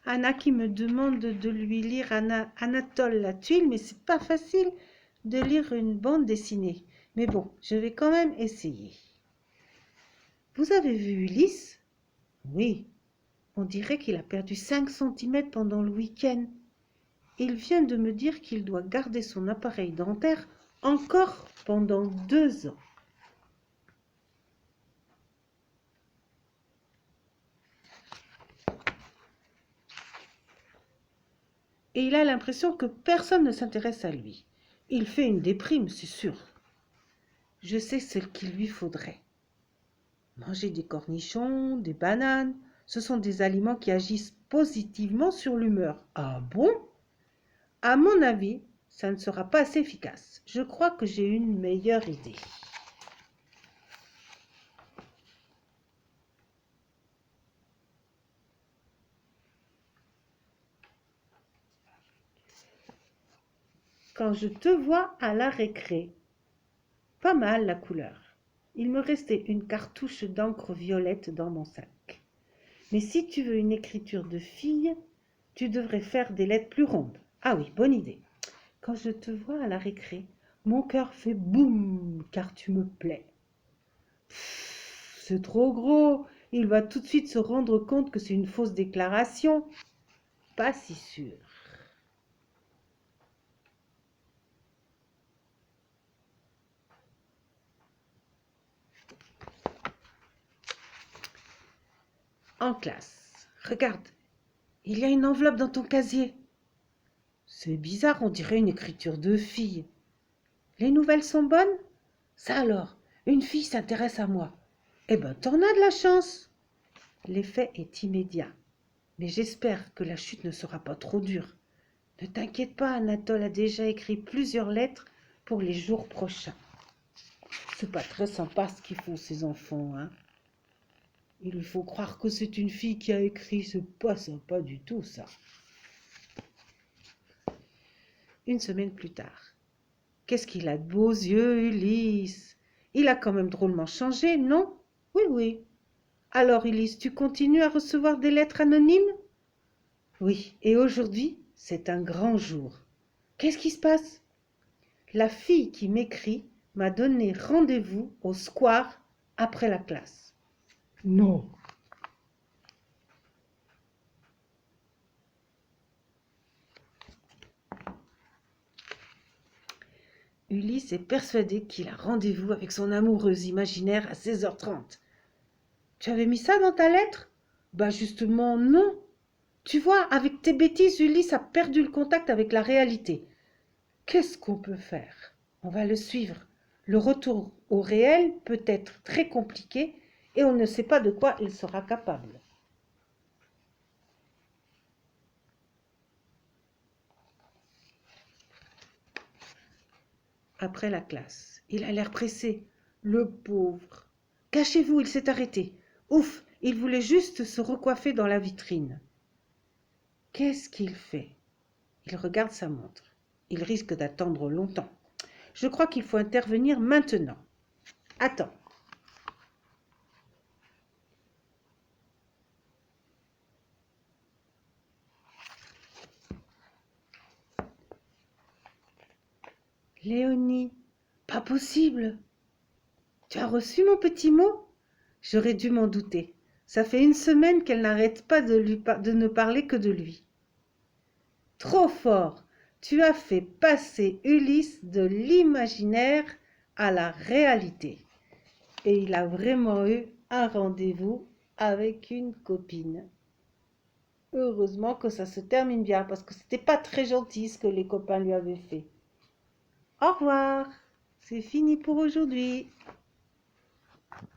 Anna qui me demande de lui lire Anatole la tuile, mais c'est pas facile de lire une bande dessinée. Mais bon, je vais quand même essayer. Vous avez vu Ulysse? Oui, on dirait qu'il a perdu 5 centimètres pendant le week-end. Il vient de me dire qu'il doit garder son appareil dentaire encore pendant 2 ans. Et il a l'impression que personne ne s'intéresse à lui. Il fait une déprime, c'est sûr. Je sais ce qu'il lui faudrait. Manger des cornichons, des bananes, ce sont des aliments qui agissent positivement sur l'humeur. Ah bon? À mon avis, ça ne sera pas assez efficace. Je crois que j'ai une meilleure idée. Quand je te vois à la récré, pas mal la couleur. Il me restait une cartouche d'encre violette dans mon sac. Mais si tu veux une écriture de fille, tu devrais faire des lettres plus rondes. Ah oui, bonne idée. Quand je te vois à la récré, mon cœur fait boum, car tu me plais. C'est trop gros. Il va tout de suite se rendre compte que c'est une fausse déclaration. Pas si sûr. En classe. Regarde, il y a une enveloppe dans ton casier. C'est bizarre, on dirait une écriture de fille. Les nouvelles sont bonnes? Ça alors, une fille s'intéresse à moi. Eh ben, t'en as de la chance. L'effet est immédiat. Mais j'espère que la chute ne sera pas trop dure. Ne t'inquiète pas, Anatole a déjà écrit plusieurs lettres pour les jours prochains. C'est pas très sympa ce qu'ils font ces enfants, hein. Il faut croire que c'est une fille qui a écrit, c'est pas sympa du tout ça. Une semaine plus tard. Qu'est-ce qu'il a de beaux yeux, Ulysse. Il a quand même drôlement changé, non? Oui, oui. Alors, Ulysse, tu continues à recevoir des lettres anonymes? Oui, et aujourd'hui, c'est un grand jour. Qu'est-ce qui se passe? La fille qui m'écrit m'a donné rendez-vous au square après la classe. Non. Ulysse est persuadé qu'il a rendez-vous avec son amoureuse imaginaire à 16h30. Tu avais mis ça dans ta lettre? Bah justement, non. Tu vois, avec tes bêtises, Ulysse a perdu le contact avec la réalité. Qu'est-ce qu'on peut faire? On va le suivre. Le retour au réel peut être très compliqué et on ne sait pas de quoi il sera capable. Après la classe, il a l'air pressé. Le pauvre. Cachez-vous, il s'est arrêté. Ouf, il voulait juste se recoiffer dans la vitrine. Qu'est-ce qu'il fait? Il regarde sa montre. Il risque d'attendre longtemps. Je crois qu'il faut intervenir maintenant. Attends. Léonie, pas possible. Tu as reçu mon petit mot? J'aurais dû m'en douter. Ça fait une semaine qu'elle n'arrête pas de ne parler que de lui. Trop fort. Tu as fait passer Ulysse de l'imaginaire à la réalité. Et il a vraiment eu un rendez-vous avec une copine. Heureusement que ça se termine bien parce que c'était pas très gentil ce que les copains lui avaient fait. Au revoir. C'est fini pour aujourd'hui.